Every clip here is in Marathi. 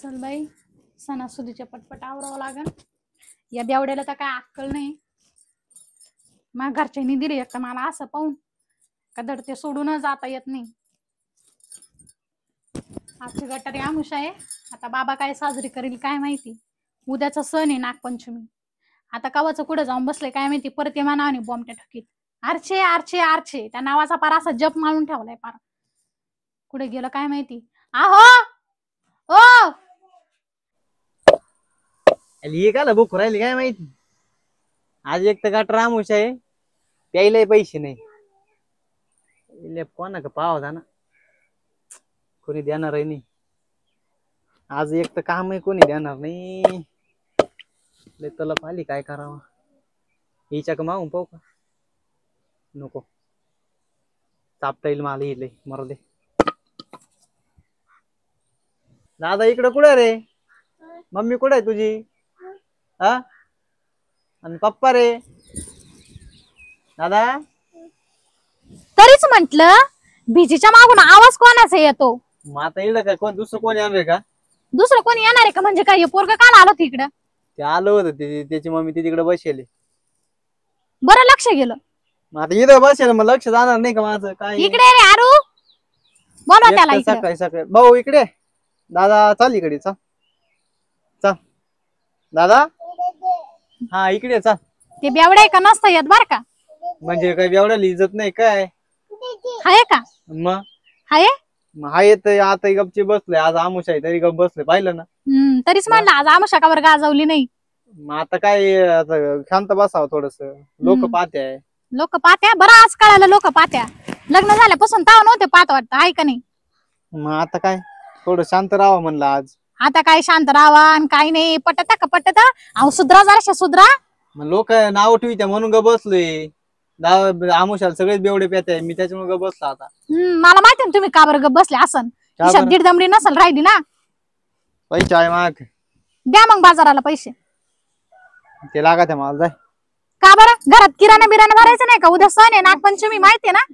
चल बाई, सणासुदीच्या पटपट आवरावं लागन. या बेवड्याला तर काय अक्कल नाही. मग घरच्यांनी दिली एक तर मला असं पाहून का धड ते सोडून जाता येत नाही. आजची गटारी आमुष आहे. आता बाबा काय साजरी करेल काय माहिती. उद्याचा सण आहे नागपंचमी. आता कवाचं कुठं जाऊन बसले काय माहिती. परत ये नावाने बॉम्बट्या ठोकीत. आरचे आरचे आरचे त्या नावाचा पार असा जप मारून ठेवलाय पार. कुठे गेलं काय माहिती. आहो ओ ये का बुक राहिली काय माहिती. आज एक तर गटर आमुष आहे, प्यायलाही पैसे नाही. कोणा का पाव होता ना, कोणी देणार आहे नाही. आज एक तर काम आहे, कोणी देणार नाही. तलप आली काय करावं. हिच्या का मागून पाहू का नको. चापता येईल मला येईल मरू दे. दादा इकडं कुठे रे. मम्मी कुठे आहे तुझी. हा आणि पप्पा रे. दादा तरीच म्हंटल भिजीच्या मागून आवाज कोणाचा येतो. मग आता येईल का कोण दुसरं कोणी आणलंय का. दुसरं कोणी येणार आहे का. म्हणजे काय पोरग काल आलो तिकडं. ते आलं होतं त्याची मम्मी ती तिकडे बसेल. बरं लक्ष गेलं. मग आता इथं बसेल मग लक्ष जाणार नाही का माझं काय. इकडे रे आरू बोलवा त्याला इकडे. सकाळी सकाळी भाऊ इकडे. दादा चाल इकडे चल चल. दादा हा इकडे चल. ते बेवडे का नसतं येत बर का. म्हणजे काय एवढ्या इज्जत नाही काय. हाय का मग हाय. हा येत आता गपची बसले. आज आमुष आहे तरी गप बसले पाहिलं ना. तरीच म्हणलं आज आमुषा का बरं गाजवली नाही. मग आता काय आता शांत बसावं थोडस. लोक पाहते आहे. लोक पाहत्या बरं आज कळालं लोक पाहत्या. लग्न झाल्यापासून ताव नव्हते पाहत वाटतं आहे का नाही. मग आता काय थोडं शांत राहावं म्हणलं आज. आता काय शांत राहावा आणि काही नाही. पटत का पटत. अहो सुधरा जराशा सुधरा. मग लोक नाव ठेवत्या म्हणून ग बसलोय. आमुषाला सगळेच बेवडे पेते मी त्याच्यामुळे ग बसलो आता. मला माहिती ना तुम्ही का बरं गप बसले असन. खिशात दीड दमडी नसल राहिली ना. पैसे आहे माग द्या मग बाजाराला पैसे. ते लागत आहे मला जाय. का बरं घरात किराणा बिराणा भरायचं नाही का. उद्या सण आहे नागपंचमी माहितीये ना.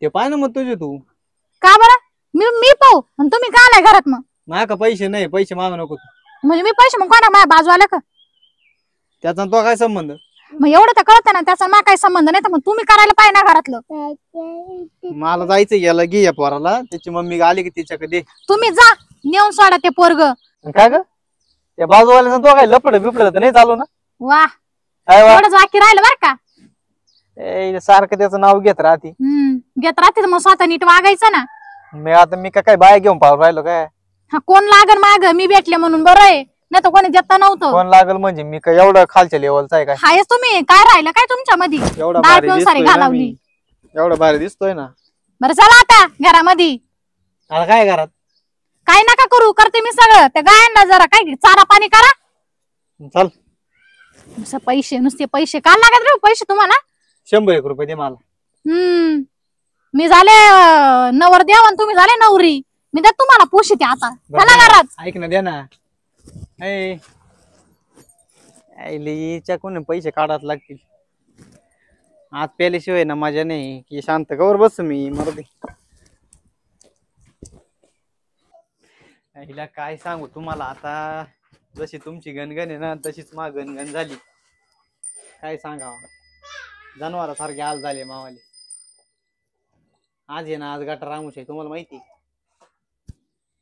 ते पाय ना मग तुझे तू. का बरं मी पाहू आणि तुम्ही का आलाय घरात. मग माझ्या का पैसे नाही. पैसे मागू नको तू. म्हणजे मी पैसे मग कोणा माझ्या बाजू आला का. त्याचा तो काय संबंध. मग एवढं तर कळतं ना त्याचा मा काही संबंध नाही. तर मग तुम्ही करायला पाहिजे ना घरातलं. मला जायचं गेलं घे या पोराला. त्याची मम्मी आली की तिच्याकडे. तुम्ही जा नेऊन सोडा ते पोरग. काय ग त्या बाजूवाल्याचा तो काय लपड बिपड तर नाही चालू ना. वा एवढंच बाकी राहिलं बर का. सारखं त्याचं नाव घेत राहते. घेत राहते मग स्वतः नीट वागायचं ना. मी काय बाय घेऊन पाहू राहिलो काय. हा कोण लागल माग मी भेटले म्हणून बरं आहे. नाही तर कोणी देता नव्हतं. कोण लागल म्हणजे मी काय एवढं खालच्या लेवलचा आहे काय. हायच तुम्ही काय राहिलं काय तुमच्या मध्ये. घालावली एवढं भारी दिसतोय ना. बरं चला आता घरामध्ये. आता काय घरात काय नका करू करते मी सगळं. त्या गायांना जरा काय चारा पाणी करा. चल पैसे नुसते पैसे काय लागत रे पैसे तुम्हाला. 100 रुपये दे मला. मी झाले नवर देव आणि तुम्ही झाले नवरी. मी तर तुम्हाला पोषिते आता. चला घरात. ऐक ना दे ना. कोण पैसे काढायला लागतील. आज प्याल्याशिवाय ना मजा नाही की शांत कवर बस मी मरते. हिला काय सांगू तुम्हाला आता. जशी तुमची गणगण आहे ना तशीच मा गणगण झाली. काय सांगावं जनावरासारखे हाल झाले मावाले. आज आहे ना आज गटार आमुष आहे तुम्हाला माहिती.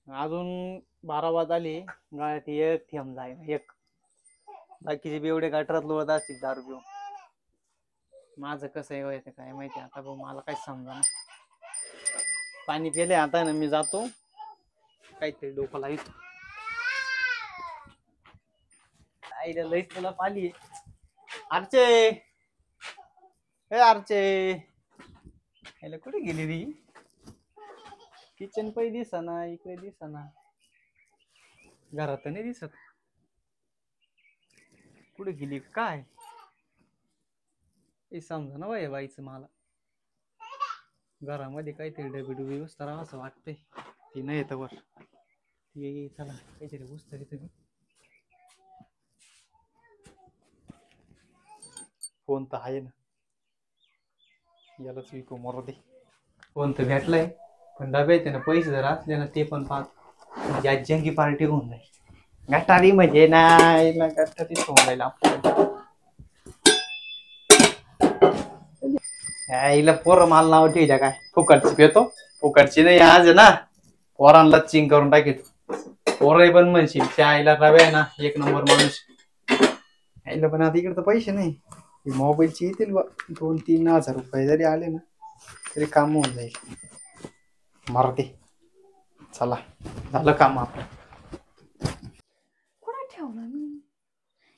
अजून 12 वाजता आली गाळ्यात एक थेंब जाय एक. बाकीचे बेवडे गटारात लोळत असतील दारू पिऊन. माझं कसं आहे व्हायचं काय माहिती आता भाऊ मला काय समजा ना. पाणी पिले आता ना मी जातो काहीतरी डोकं लाईत. आईला लईच तुला पाली. आरचे हे आरचे याला कुठे गेली ती. किचन पै दिसना इकडे दिसना. घरात नाही दिसत. कुठे गेली काय समजा ना बाई बाईचं मला. घरामध्ये काहीतरी डबी व्यवस्था असं वाटतंय. ती नाही येत वर. ये चला काहीतरी उचतरी तुम्ही. फोन तर आहे ना. यालाच विकू मरू दे. फोन तर भेटलाय पण डब्यात ना पैसे जर असले ना ते पण पाहत. या जंगी पार्टी होऊन जाईल. गटारी म्हणजे नाही ना, गटारीच होऊन जाईल आपल्याला. हिला पोरं मला नाव ठेवल्या काय फुकटची पेतो. फुकटची नाही आज आहे ना, पोरांना चिंग करून टाकीत. पोरही पण म्हणशील त्या आईला रव्या आहे ना एक नंबर माणूस. आईला पण आता इकडे तर पैसे नाही. मोबाईलचे येतील बा 2-3 हजार रुपये जरी आले ना तरी काम होऊन जाईल. मारते चला, झालं काम आपलं. कुठे ठेवला मी?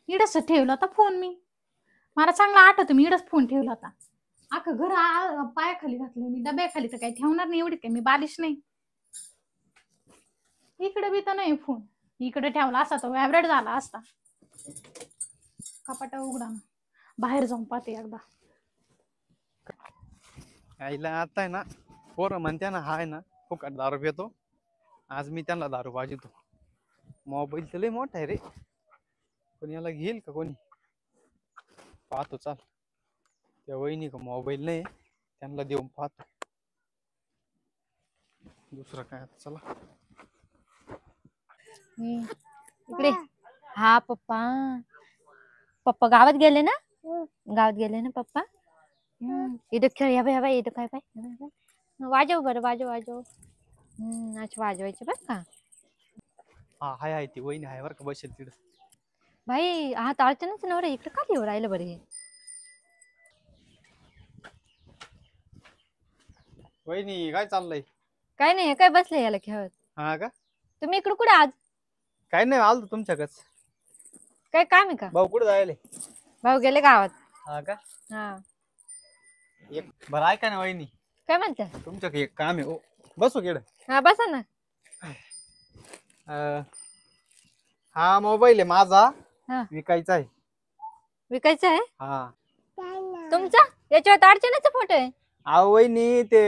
इडच ठेवला होता फोन मी. मला चांगला आठवतं मी इडच फोन ठेवला होता. अख्खं घर पायाखाली घातलं मी. डब्याखाली तर काही ठेवणार नाही, एवढी काय मी बालिश नाही. इकडे बी तर नाही फोन. इकडे ठेवला असता तो व्हायब्रेट झाला असता. कपाट उघडा ना, बाहेर जाऊन पाहते एकदा. आईला आता आहे ना पोरं म्हणते ना हा आहे ना फुकट दारू पितो. आज मी त्यांना दारू पाजतो. मोबाईल तर लय मोठा आहे रे, पण याला घेईल का कोणी पाहतो. चाल त्या वहिनी का मोबाईल नाही, त्यांना देऊन पाहतो. दुसरं काय आता चला. इकडे. हा पप्पा. पप्पा गावात गेले ना? गावात गेले ना पप्पा? इथं खेळ. या बाय, या बाय, इथं काय बाय. वाजव बरं, वाजव वाजव. अच्छा वाजवायचं बरं का. हा हाय हाय ती वहिनी आहे बरं का बसेल तिकडं. भाई हा ताळचनच नवरा इकडे का येऊ राहिलं बरं हे? वहिनी काय चाललंय? काय नाही, काय बसले याला खेळत. हा का? तुम्ही इकडे कुठे आज? काय नाही आलो तुमच्याकडच. काय काम आहे का? भाऊ कुठे जायले? भाऊ गेले गावात. हा का? हा. एक बरं ऐका ना वहिनी, काय म्हणते? तुमच्याकडे एक काम आहे. ओ बसू केड. हा बसा ना. हा मोबाईल आहे माझा, हा. विकायचा आहे. विकायचं आहे? हा. तुमचा? याच्यावर अर्चनाचा फोटो आहे. अहो वहिनी ते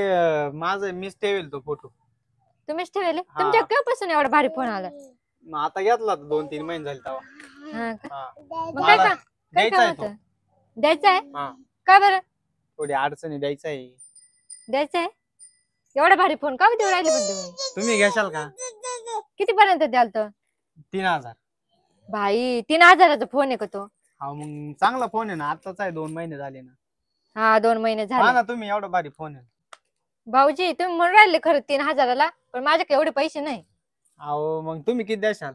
माझं मीच ठेवेल तो फोटो. तुम्हीच ठेवले? हा. तुमच्या केव्हापासून एवढा भारी फोन आला? मग आता घेतला 2-3 महिने झाले तेव्हा. हा का? हा. मग काय मला का? काय द्यायचा काम आहे तो. होतं? द्यायचं आहे? हा. का बरं? थोडी अडचणी द्यायचा आहे. द्यायचं आहे? एवढा भारी फोन का देऊ राहिले पण तुम्ही? तुम्ही घेशाल का? किती पर्यंत द्याल तर? 3,000. भाई 3,000चा फोन आहे का तो? हा मग चांगला फोन आहे ना, आताच आहे 2 महिने झाले ना. हा 2 महिने हा झाले. ना, तुम्ही एवढा भारी फोन आहे. भाऊजी तुम्ही म्हणून राहिले खरं 3,000ला, पण माझ्याकडे एवढे पैसे नाही. अहो मग तुम्ही किती द्याशाल?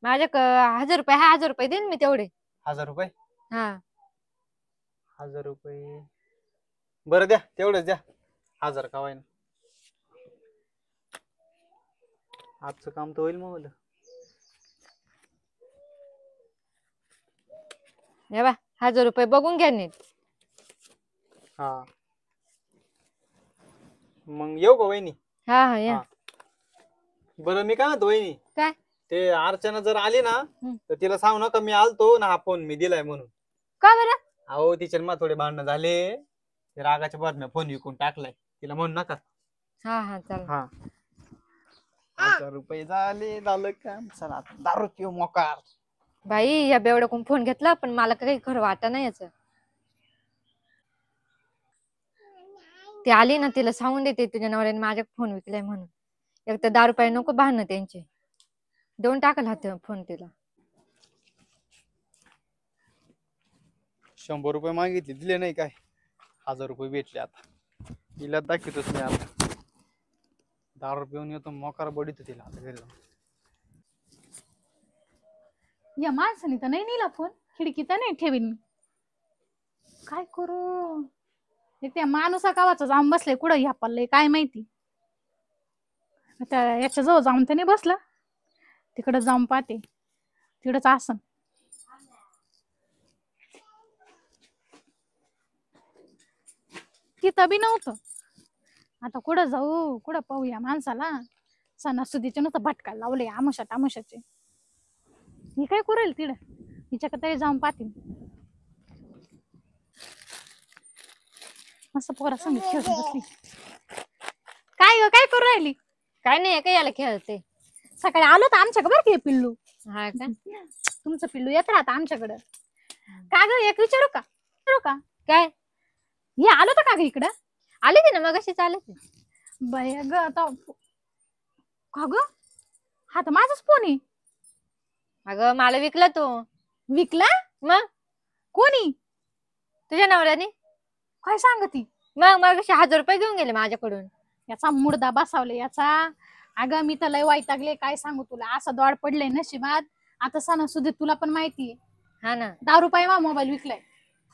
माझ्याकडे 1,000 रुपये. हा 1,000 रुपये देईन मी तेवढे. 1,000 रुपये? हा 1,000 रुपये बरं द्या, तेवढंच द्या. 1,000 का होईना. आजचं काम तर होईल मग. हे बा 1,000 रुपये बघून घ्या नीट. हा मग येऊ का वहिनी? हा हा या. हा. बरं मी काय म्हणतो वहिनी, काय? ते अर्चना जर आली ना हम्म. तर तिला सांगू नका मी आलतो ना, हा फोन मी दिलाय म्हणून. का बरं? अहो तिच्या मा थोडे भांडणं झाले, ते रागाच्या बातम्या फोन विकून टाकलाय, तिला म्हणू नका. हा हा चला. हा 1,000 रुपये झालं काम. चला आता दारू पिऊ मोकार. बाई या बेवड्या कोण फोन घेतला, पण मला काही खरं वाटत नाही याच. ती आली ना तिला सांगून देते तुझ्या नवऱ्याने माझ्या फोन विकलाय म्हणून. एक तर 10 रुपये नको भांडणं त्यांचे. देऊन टाकल हा फोन तिला. 100 रुपये मागितले, दिले नाही काय. 1,000 रुपये भेटले. आता तिला दाखवतोच मी. आता दारू पिऊन येतो मोकार बडीत तिला आता घरी जाऊन. या माणसाने तर नाही नेला फोन. खिडकीत नाही ठेवीन मी. काय करू? एक त्या माणूसा कावाचा जाऊन बसले कुठं ह्या पल्ले काय माहिती. आता याच्या जवळ जाऊन तर नाही बसला. तिकडे जाऊन पाहते, तिकडच आसन. तिथं बी नव्हतं. आता कुठं जाऊ, कुठं पाहू या माणसाला. सणासुदीचे नुसतं भटकायला लावले आमुषाचे. ही काय करेल तिकडं? हिच्याकडे तरी जाऊन पाहते. मस्त पोरा संग खेळत बसली. काय करू राहिली? काय नाही काय याला खेळते. सकाळी आलो तर आमच्याकडे बरं की पिल्लू. हा का? तुमचं पिल्लू येत राहतं आमच्याकडं. का ग एक विचारू का? काय? हे आलो तर का ग इकडं? आले ते ना मग अशी चालत. बाय ग आता का ग हा तर माझाच फोन आहे. अगं मला विकला तो. विकला? मग कोणी? तुझ्या नवऱ्याने. काय सांगती? मग 1000 रुपये घेऊन गेले माझ्याकडून. याचा मुर्दा बसावले याचा. अगं मी तर लय वैतागले, काय सांगू तुला. असं दॉड पडलंय नशिबात. आता सणासुदीत तुला पण माहितीये. हा ना. 10 रुपये मोबाईल विकलाय.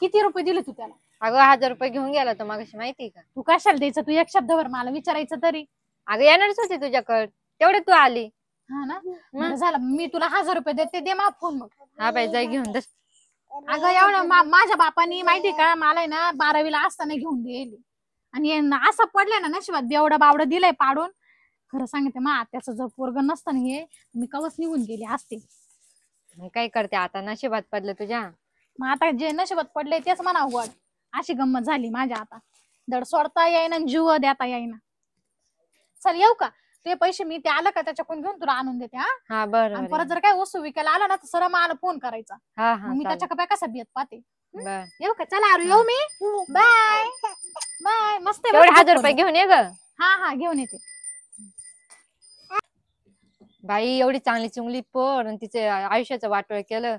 किती रुपये दिले तू त्याला? अगं 1000 रुपये घेऊन गेला तो मागाशी, माहितीये का. तू कशाला द्यायचं? तू एक शब्दावर मला विचारायचं तरी. अगं येणारच होती तुझ्याकडे, तेवढे तू आली. हा ना. बरं झालं, मी तुला 1000 रुपये देते, दे मा फोन मग. हा बाई जाई घेऊन दस. अगं एवढं माझ्या बापानी माहितीये का मला ना 12वीला असताना घेऊन दिली. आणि असं पडलंय ना नशिबात, बेवडं बावडं दिलंय पाडून. खरं सांगते मा आत्याचं जर पोरग नसतं ना हे, मी कवच निघून गेले असते. मग काय करते आता, नशिबात पडलं तुझ्या. मग आता जे नशिबात पडले तेच म्हणा उघड. अशी गंमत झाली माझ्या आता. धड सोडता येईना जीव देता येईना. चल येऊ का? ते पैसे मी ते आलं का त्याच्याकडून घेऊन तुला आणून देते. हा बरं आणि परत जर काय वस्तू विकायला आला ना तर सरळ मला फोन करायचा. हा मग मी त्याच्याकडे कसा बियत पाहते. बर. येऊ का? चला आरू येऊ मी. Bye bye. मस्त आहे तेवढे बरं 1000 का रुपये पोरगं. घेऊन ये ग. हा घेऊन येते. बाई एवढी चांगली चुंगली पोर आणि तिचे आयुष्याचं वाटोळ केलं.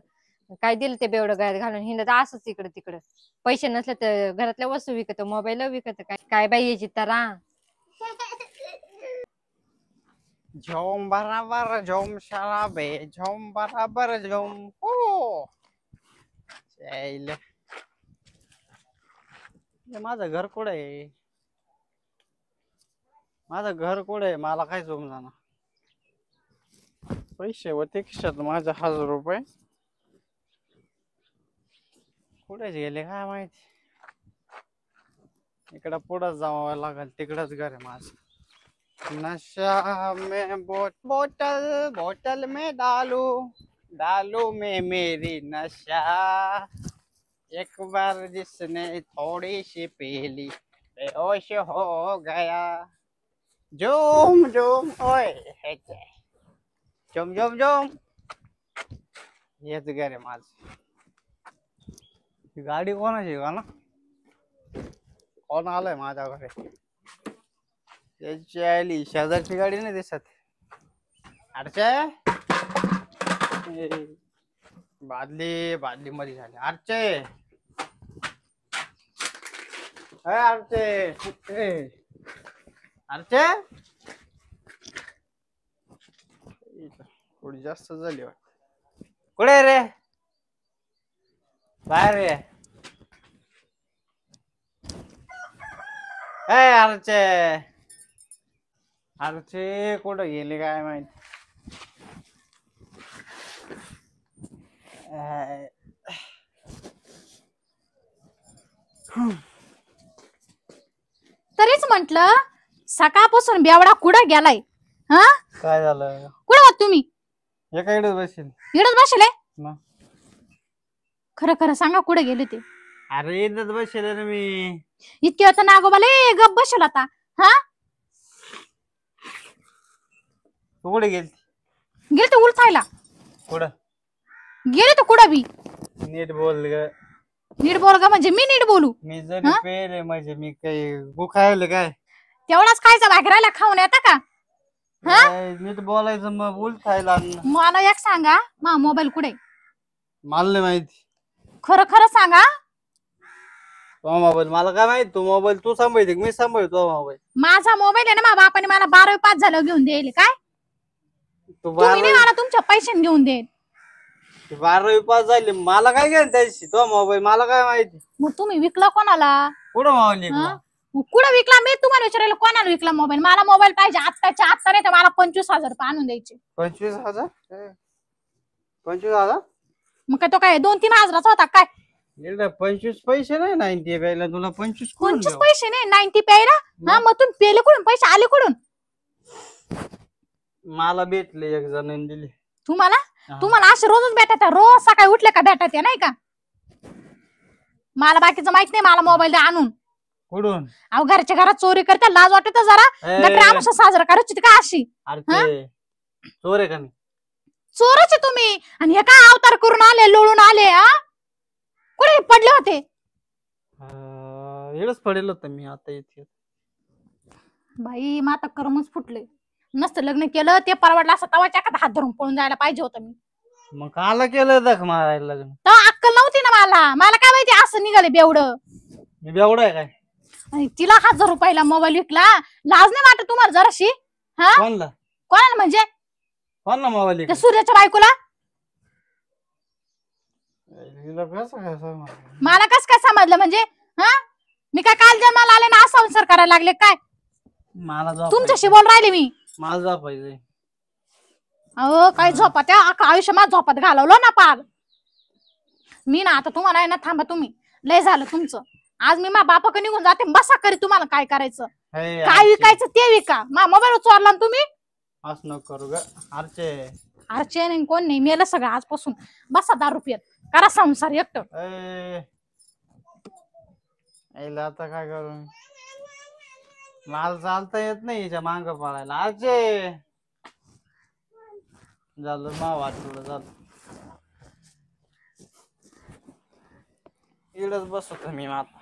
काय दिलं ते बेवडं गळ्यात घालून हिंडत असंच इकडे तिकडे. पैसे नसले तर घरातल्या वस्तू विकत, मोबाईल विकत. काय बाई याची तरा. झोम बराबर झोम शराबे झोम बराबर झोम हो. चायले. माझं घर कुठे आहे? माझं घर कुठे आहे? मला काय झोम जाणार. पैसे होते खिशात माझ्या 1000 रुपये. कुठेच गेले काय माहिती. इकडं पुढं जावं लागेल, तिकडच घर आहे माझं. नशा में बोतल बोतल में डालू में मेरी नशा. एक बार जिसने थोड़ी सी पी ली बेहोश हो गया. झूम झूम ओए झूम झूम झूम. हेच घर आहे माझं. गाडी कोणाची का ना? कोण आलंय माझ्या घरी? त्याची आली शेजारची गाडी नाही दिसत. अर्चे बादली बादली मध्ये झाली. अर्चे अर्चे अर्चे थोडी जास्त झाली वाटत. कुठे रे? बाहेर रे. अर्चे अर्चे कुठं गेले काय माहिती. तरीच म्हंटल सकाळपासून बेवडा कुठं गेलाय? हा काय झालं? कुठं होत तुम्ही? एका इकडेच बसेल. इकडच बसले? मग खरं खरं सांगा कुठे गेले ते? अरे इथंच बसेल ना मी. इतके होतं नागोबाले गप बसेल आता. हा तू कुठे गेली? गेले तर उलथायला. कुठं गेले तर कुठं बी. नीट बोल ग. नीट बोल का म्हणजे मी नीट बोलू? मी जरी पेले म्हणजे मी काही गुखायला काय? तेवढाच खायचा भाकरायला खाऊन येता का? नीट बोलायचं मग उलथायला. मला एक सांगा, मा मोबाईल कुठे? मला नाही माहिती. खरं खरं सांगा. तो मोबाईल मला काय माहिती. तू मोबाईल तू सांभाळते मी सांभाळतो मोबाईल. माझा मोबाईल आहे ना, माझ्या बापाने मला 12वी पास झाल्यावर घेऊन द्यायला. काय तुम्ही नाही मला तुमच्या पैशाने घेऊन देईल. 12वी पास झाली मला काय घेऊन त्याशी? तो मोबाईल मला काय माहिती. मग तुम्ही विकला कोणाला? कुठं मोबाईल? कुठं विकला? मी तुम्हाला विचारायला कोणाला विकला मोबाईल? मला मोबाईल पाहिजे आत्ताच्या आत्ता, नाही तर मला 25,000 रुपये आणून द्यायचे. 25,000? 25,000? मग काय तो काय 2-3 हजाराचा होता काय? 25 पैसे नाही 90 प्यायला. तुला 25 पैसे नाही 90 प्यायला? हा मग तुम्ही पेले कुठून? पैसे आले कुठून? मला भेटले एक जणांनी दिले. तुम्हाला? तुम्हाला असे रोजच भेटत? रोज सकाळी उठले का भेटत नाही का? मला बाकीचं माहित नाही. मला मोबाईल द्या आणून. कुठून? अहो घरच्या घरात चोरी करते, लाज वाटत जरा. गटरामुषा साजरा करायची का अशी? अरे चोर आहे का मी? चोरच आहे तुम्ही. आणि हे काय अवतार करून आले, लोळून आले? कुठे पडले होते? एवढंच पडेल होतं मी आता इथे. बाई माता कर्मच फुटले. नसतं लग्न केलं ते परवडलं असं तवाच्या एखादा हात धरून पळून जायला पाहिजे होतं मी. मग काला केलं धक मारायला लग्न? तर अक्कल नव्हती ना मला काय माहिती असं निघाले बेवडं. मी बेवडा आहे काय? आणि तिला 1000 रुपयाला मोबाईल विकला. लाज नाही वाटत तुम्हाला जराशी? हा कोणला कोणाला म्हणजे कोणला मोबाईल त्या सूर्याच्या बायकोला? मला कस काय समजलं म्हणजे? हा मी काय काल जन्माला आले ना संसार करायला लागले काय? मला झोप तुमच्याशी बोल राहिले मी. मला झोपायचंय. अहो काय झोपा त्या आयुष्य माझं झोपात घालवलं ना पार मी ना. आता तुम्हाला आहे ना थांबा तुम्ही लय झालं तुमचं. आज मी मा बापाकडे निघून जाते. बसा करी तुम्हाला काय करायचं काय विकायचं ते विका. मा मोबाईल चोरला तुम्ही. असं नको करू ग अर्चे. अर्चे नाही कोण नाही मेलं सगळं आजपासून. बसा 10 रुपयात करा संसार एकटं. आता काय करू? मला चालता येत नाही हिच्या मांग पडायला. अर्चे झालं मा वाटलं झालं. इकडच बसतो मी आता.